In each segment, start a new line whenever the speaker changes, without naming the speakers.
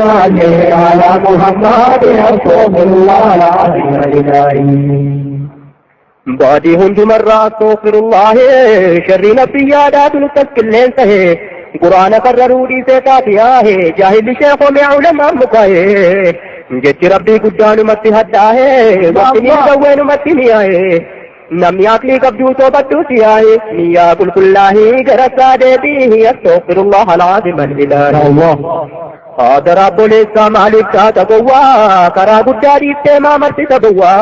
صل على محمد رسول الله العظيم بعدي هند مرة استغفر الله شر نفسي عادات التسكلين سهي قرآن قرروا لي سيتاتيا ہے جاہل شیخوں میں علماء مکائے جت ربی گدان متی حدا ہے وقت نہیں دوین متی نہیں آئے نمی عقلی قبضو تو بدو سی آئے نیا کل کلاہی گرسا دے دی استغفر اللہ العظیم الالہی آدر رب الاسلام مالک ساتا گوا کرا گداری تیما مرتی تبوا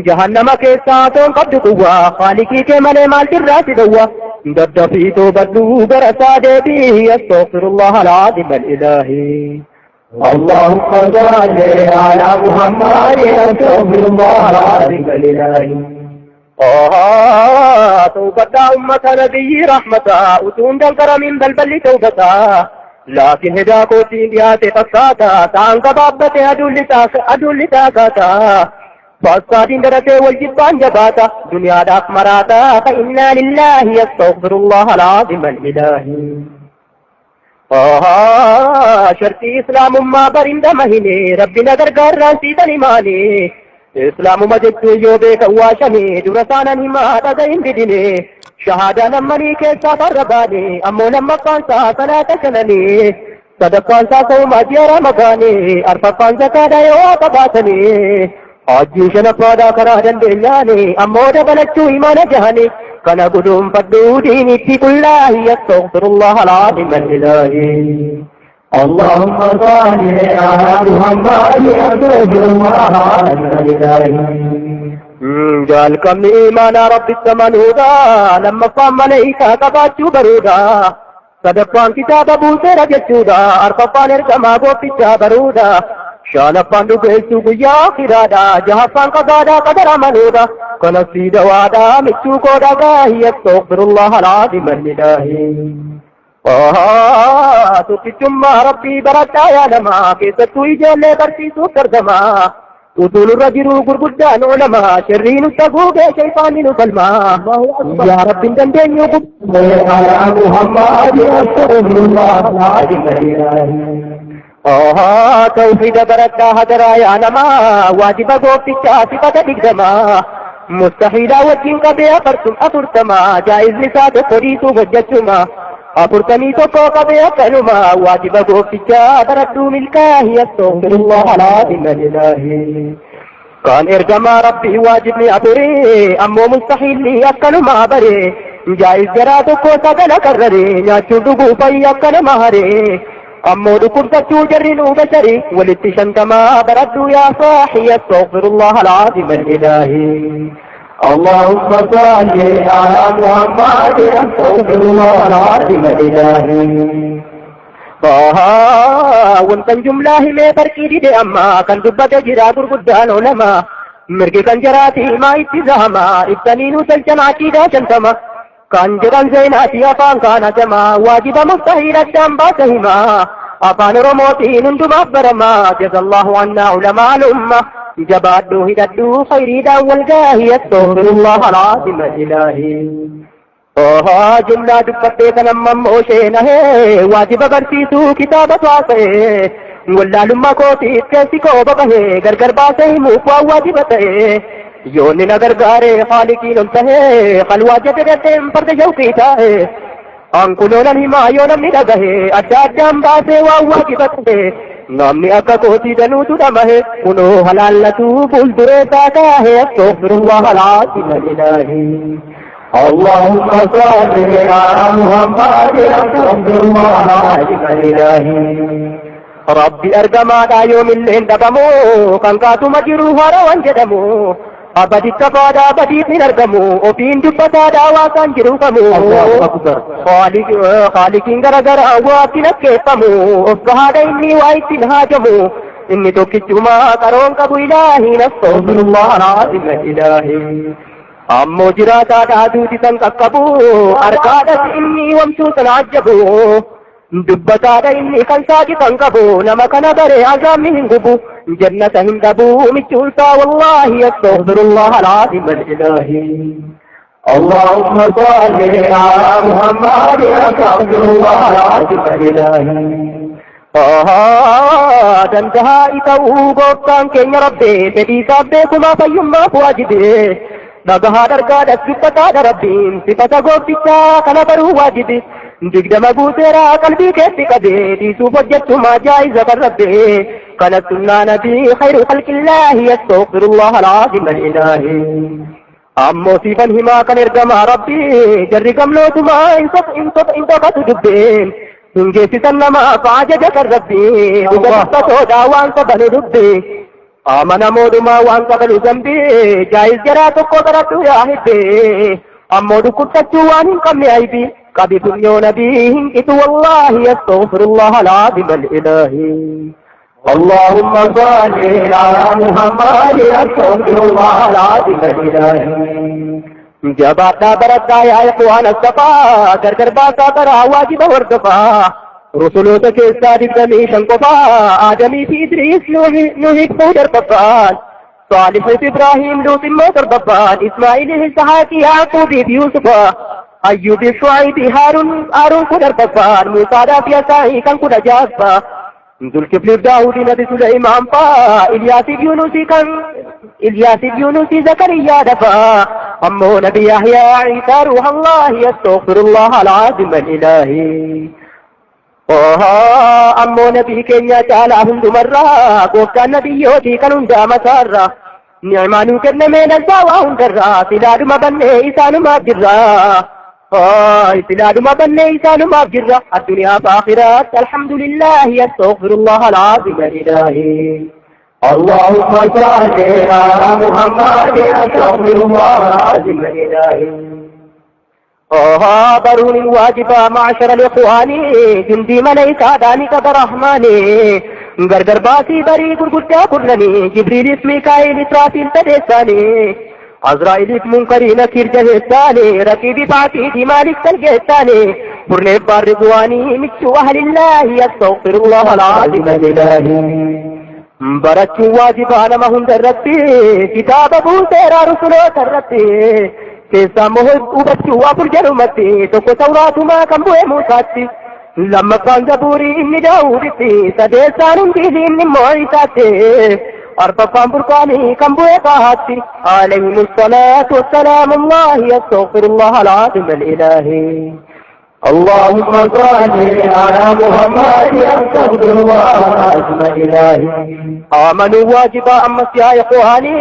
جہنم کے ساتھوں قبض قوا خالقی کے ملے مال تراسی دوا ددفی تو بدو گرسا دے دی استغفر اللہ العظیم الالہی اللهم صل على محمد رسول الله العظيم الالهي توبة أمة نبي رحمتا أتون دنكر من بلبل توبتا لكن هداكو تينديات تساتا تانك بابت أدول تاكاتا فالصادين درته والجبان جباتا دنيا داك مراتا فإنا لله يستغفر الله العظيم الإلهي شرطي إسلام ما برند مهني ربنا درقار رانسيدني ماني إسلام مجد يوبك واشمي درسانا ما تدين بدني شهادة نمني كيسا فرباني أمو لما قانسا صلاة سنني صدقانسا سوما جيرا مغاني أرفقان زكاة يوابباتني آجي شنفادا كرادا بياني أمو دبلتشو إيمان جهاني كان قدوم فدو ديني في كله يستغفر الله العظيم الإلهي اللهم صل على محمد رسول الله الإلهي جعل كم إيمان رب السماء هدى لما قام ملائكة كباتشو برودا صدقان كتاب بوسى رجتشودا أرفقان اركما بوفيشا برودا شان پانڈو گیسو گیا خرادا جہاں پان قضادا قدر منودا کنسید وادا مچو کو داگا ہی استغفر اللہ العظیم الالہی تو کچما ربی برتا یا نما کیستوی جلے برسی سو کردما اطول الرجل گرگدان علماء شرین تگوگے شیطانین فلما یا رب دندین یوگو على محمد استغفر اللہ العظیم الالہی توحید برتا حضرا یا نما واجب گوفتا صفت دگدما مستحیلا وجین کا بے افرتم افرتما جائز نسات قریسو وججما افرتمی تو کو کا بے افرما واجب گوفتا بردو ملکاہی استغفر اللہ العظیم الالہی کان ارجما ربی واجبنی افرے امو مستحیلی اکلما برے جائز جرا تو کو سگل کر رے نیاچو دگو پی اکل مہرے أمو دكور ستو جرنو بشري والاتشان كما بردو يا صاحي استغفر الله العظيم الإلهي اللهم صل على محمد استغفر الله العظيم الإلهي وانتن جمله میں برکی دے اما کن دبت جرا گرگدان علماء مرگی کن جراتی ما اتزاما ابتنینو سلچن عقیدہ چنتما كان جران زيناتي أفان كان جما واجب مستحيل الدم باسهما أفان رموتين انتم أفبرما جزا الله عنا علماء الأمة جبادو هددو خيري دا والجاهي استغفر الله العظيم الإلهي جملة دفتي تنمم موشينا واجب برسيسو كتابة واسه ولا لما کوتی کیسی کو ببہے گرگر باسے موقوا واجبتے یونی نگر گارے خالقی نمتہے خلوا جدرتیم پرد جوکیتا ہے انکلونا ہما یونم نگہے اڈا اڈام باسے واجبتے نامنی اکا کوتی دنو تدمہے انو حلالتو بول درے ساکا ہے استغفر اللہ العظیم الالہی اللهم صل على محمد استغفر الله العظیم الالہی ربي أرجما دا يوم اللين دبمو كان كاتو مجرو هروان جدمو أبدي كفادا أبدي من أرجمو وفين دبتا دا واسان جرو كمو خالقين غرغر أواتي نكيفمو أفقهادا إني وايتين هاجمو إني توكيشما كرون كبو إلهي نستغفر الله العظيم الإلهي أمو جراتا دا دودي سنككبو أركادت إني ومشو تنعجبو دبتا إني كان ساجتا كبو نما كان بري عزام من قبو جنة هندبو مجلسا والله يستغفر الله العظيم الإلهي اللهم صل على محمد استغفر الله العظيم الإلهي دندها إتاو قوتان كين ربي فدي سابيكما فيما فواجبه نغها درقاد أسفتا ربين صفتا قوتتا كنبرو واجبه دقدم قوترا قلبي كيف قدي دي سوف وجدت ما جائزة ربي كانت سنة نبي خير خلق الله يستغفر الله العظيم الإلهي أمو سيفا هما كان ارقما ربي جري قملوت ما انتقت دبين تنجي سنما فعججك الربي وقفتو داوان سبل دبي آمن مودما وان سبل زنبي جائز جراتو قدرتو يا حبي أمو دكتتو وان قمي عيبي قبي دنيو نبيهم إتو والله يستغفر الله العظيم الإلهي اللهم صل على محمد يستغفر الله العظيم الإلهي جباتا برتا يا إخوان الصفا كركر باسا ترى واجب وردفا رسولو تكي صادق دمي شنقفا آدمي في إدريس نوحيك فودر بفان صالح في إبراهيم لوط موتر بفان إسماعيل إسحاق يعقوب يوسفا أيوب شعيب هارون فودر بفان موسى في يساعي كان كنا جاسفا ذو الكفل داود نبي سليمان فا إلياس يونسي زكريا دفا أمو نبي يحيى عيسى روح الله يستغفر الله العظيم الإلهي أمو نبي كينيا تعالى هند مرة قوكا نبي يوتي كانون جام سارة نعمانو كرن من الزاوة هندرة سلاد ما بني إسان ما جرة سلاد ما بني إسان ما جرة الدنيا فآخرات الحمد لله يستغفر الله العظيم الإلهي اللهم صل على محمد يستغفر الله العظيم الإلهي برون الواجب معشر الإخوان جندي من إسعاداني كبرحماني غرغر باسي بري قرقرتا كرنني جبريل اسمي كايل إسرافيل تدساني عزرائيل منكري نكير جهستاني ركيبي فاتي مالك تلقيتاني فرني بارضواني مكشو أهل الله يستغفر الله العظيم الإلهي برچو واجبان مهن درتی کتاب ابو تیرا رسولو ترتی کیسا محب اوبچو وابر جرمتی تو کو توراتو ما کمبوے موساتی لما کان زبوری inni daawuditti sadeessaan hundiili inni moo'isaatti arba burqaanii kambu'ee qahaatti alayhim الصلاة والسلام الله يستغفر الله العظيم الإلهي اللهم صل على محمد يستغفر الله العظيم الإلهي آمنوا واجبا أمس يا إخواني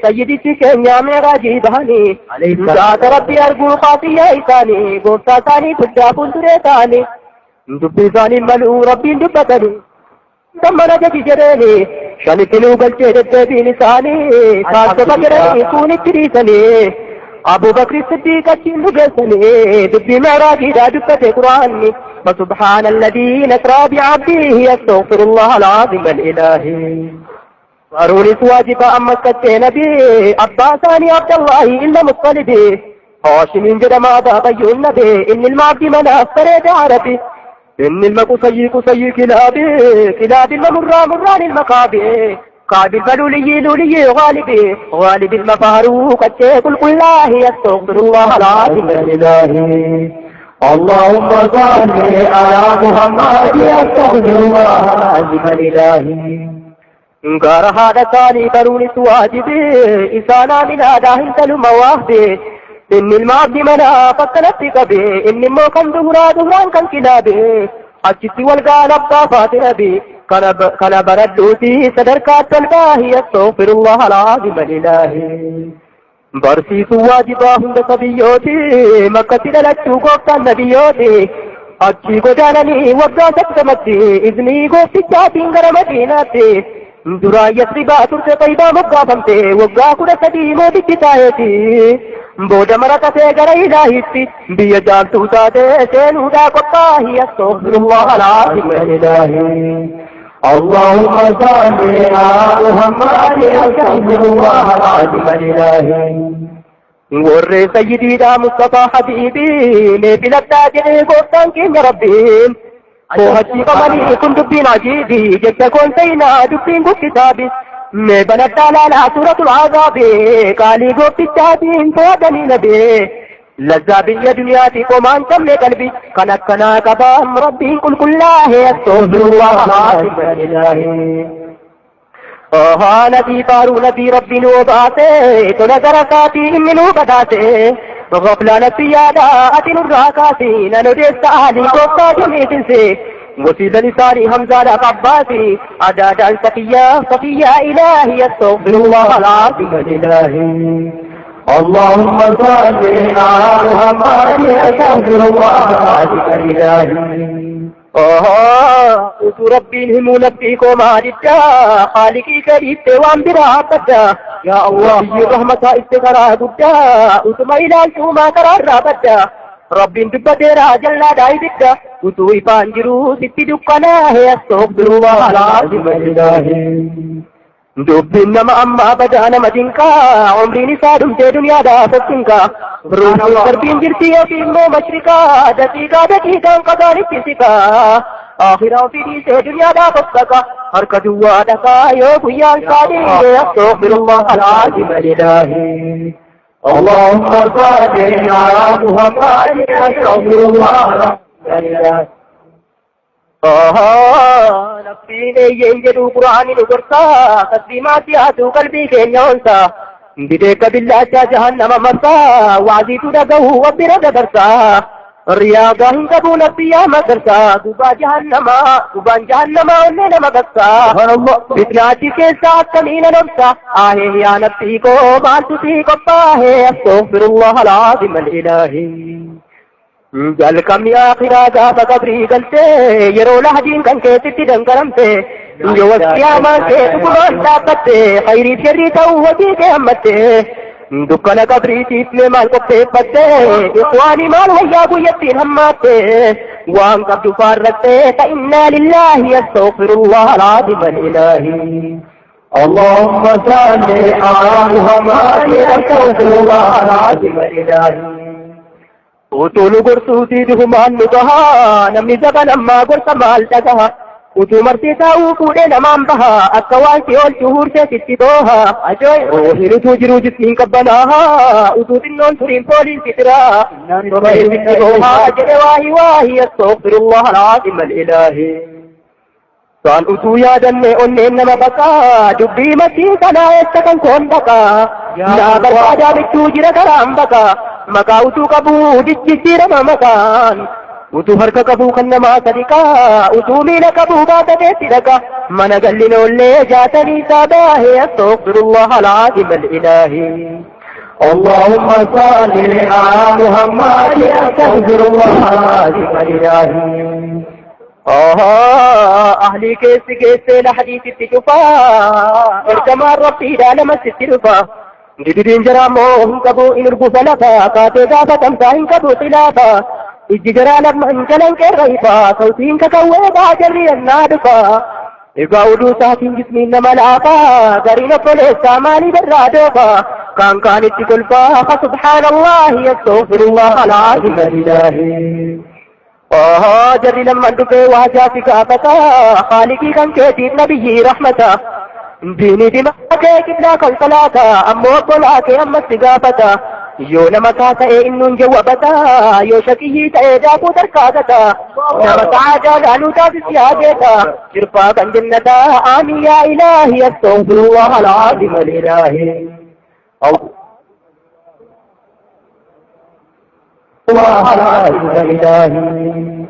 سيدي سكين يا معراجي بهاني ذات ربي أرجو خاطي إيساني قوسا ثاني تجاب الدريتاني دبي ثاني ملؤ ربي دبتني ثم نجد جريني شنكلو قلت دبي لساني خاصة بجريني كوني تريسني أبو بكر الصديق أتين لجسني دبي معراجي دا دبت قرآني فسبحان الذي نسرى بعبده يستغفر الله العظيم الإلهي واروني واجب أما سكتي نبي أباساني عبد الله إلا مصطلبي هاشم جرم أبا بيو النبي إن المعبد من أفرد عربي إن المكو سيء كلاب مران المقابي قابل بلولي لولي غالب المفاروق الشيخ الله يستغفر الله العظيم الإلهي اللهم صل على محمد يستغفر الله العظيم الإلهي انكار هذا ثاني برون سواجبي إسانا من آداه سلم واهبي إن المعبد منا فتنتك به إن موكم دهران كان كلابي أجت والقال أبقى فاتنبي كان بردوتي صدركات الباهي يستغفر الله العظيم الإلهي برسي واجبا هند صبيوتي مكة للتو قوة النبيوتي أجي قدانني وقا سكتمتي إذني قوة الشاتين غرمتيناتي درا يسربا ترسي طيبا مقافمتي وقا كده سديمو بكتايتي بودا مرتا سيغر إلهيتي بيجال توتاتي سينودا قطاه يستغفر الله العظيم الإلهي اللهم صل على محمد يستغفر الله العظيم الإلهي ور سيدي دا مصطفى حبيبي نبيل التاجر قوتان كين ربي فوهتي قمني كن دبين عجيبي جبت كون سينا دبين قو كتابي مبنت على سورة العذاب قالي قو بتاتين فودني نبي لذابية دنياتي قمان كم قلبي كنا كبام ربي كل الله يستغفر الله العظيم الإلهي نبي بارو نبي ربي نوباته تنظر كاتي منو بداته غفلة نسيادا أتن الراكاتي نندس أهلي قفا جميت سي وسيد لساني همزة لقباتي عدادا صفية إلهي استغفر الله العظيم الإلهي اللهم صل على محمد استغفر الله العظيم الإلهي ربي هم نبيكم عددا خالقي كريم وان برابدا يا الله رحمة استغرا بدا وتما إلى التوما قرار رابدا ربي دبتيرا جلا دايددا وتوي بانجرو ستي دقنا هي استغفر الله العظيم الإلهي دبنا ما أما بدانا مدينكا عمري نسادم في دنيا دا فسنكا روحي قربين جرتي في مو مشركا دقيقا قداري كسكا آخرا في دي سے دنیا دا فسكا هرك دوا دكا يو بيان صادي استغفر الله العظيم الإلهي اللهم صل على محمد استغفر الله العظيم نفسي نے ينجدو قرآن نگرسا تسلیمات یادو قلبی کے نیونسا بدیک باللہ جہنم مرسا وعزیتو دگو وبرد برسا ریاضا ہنگبو نبیا مدرسا گبان جہنم انہیں مگسا فتناتی کے ساتھ کمین نمسا آہے یا نفسی کو مانتو تی کپا ہے استغفر اللہ العظیم الالہی جل کم یا آخرا جاتا قبری گلتے یرو لحجین کن کے ستی دنگرمتے جو وقیامان کے تکمان دابتے خیری شری تووٹی کے ہمتے دکن قبری تیتنے مال کو پیپتے اخوانی مال ویا گویتین ہماتے وان قبض فار رکھتے فإنا للہ استغفر اللہ العظیم الالہی اللہم صلی علی محمد استغفر اللہ العظیم الالہی وطول قرصوتي دهمان نقها نمني زبا لما قرص مال تقها وطو مرتي تاو كودي نمان بها أكوانتي والشهور ستتدوها أجوي وهلو توجرو جسمين كبناها وطو تنون ترين بولين سترا نبهر بسنوها جدواهي واهي استغفر الله العظيم الإلهي سان اتو یادنے انہیں نما بکا جبی مسیح کنا ایستکن کون بکا نا برواجا بچو جر کرام بکا مکا اتو کبو جسی رما مکان اتو ہرک کبو خنما صدقا اتو میل کبو بات دیتی رکا من گلنو لے جاتنی سابا ہے استغفر اللہ العظیم الالہی اللہم صلی علی محمد استغفر اللہ العظیم الالہی أهلي كيس لحديث التجفا ارتمى الربي لا لما سترفا جددين جراموهم كبو إن ربو سلفا كاتي دافا تمساهم كبو خلافا إججرا لما انجلن كالريفا صوتين ككوابا جري النادفا إقاودو ساكين جسمين ملعفا قرين فلسا مالي برادوفا كان اتكلفا فسبحان الله يستغفر الله العظيم الإلهي جري لما دفع واجا في كافتا خالقي كان كتير نبي رحمتا ديني دماغي كبلا كل صلاة أمو قلاكي أما استغافتا يو نمكاتا إنن جوابتا يو شكيه تأيداكو تركاتا نمسعاجا لانو تاسي سياجتا شرفا كان جنتا آمين يا إلهي استغفر الله العظيم الإلهي الله العظيم الإلهي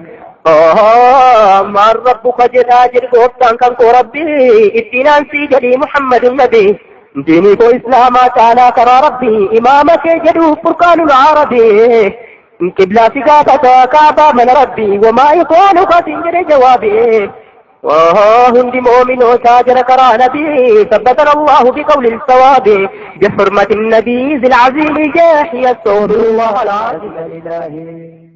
مار ربك جداجر قوبتان كان كو ربي اتنان سي جدي محمد النبي ديني كو إسلاما تعالى كرا ربي إمامك جدو فرقان العربي قبلة فقافة كعبة من ربي وما يقولك سنجر جوابي هندي مؤمن وساجر كرا نبي ثبتنا الله بقول الصواب بحرمة النبي ذي العظيم جاحي استغفر الله العظيم الإلهي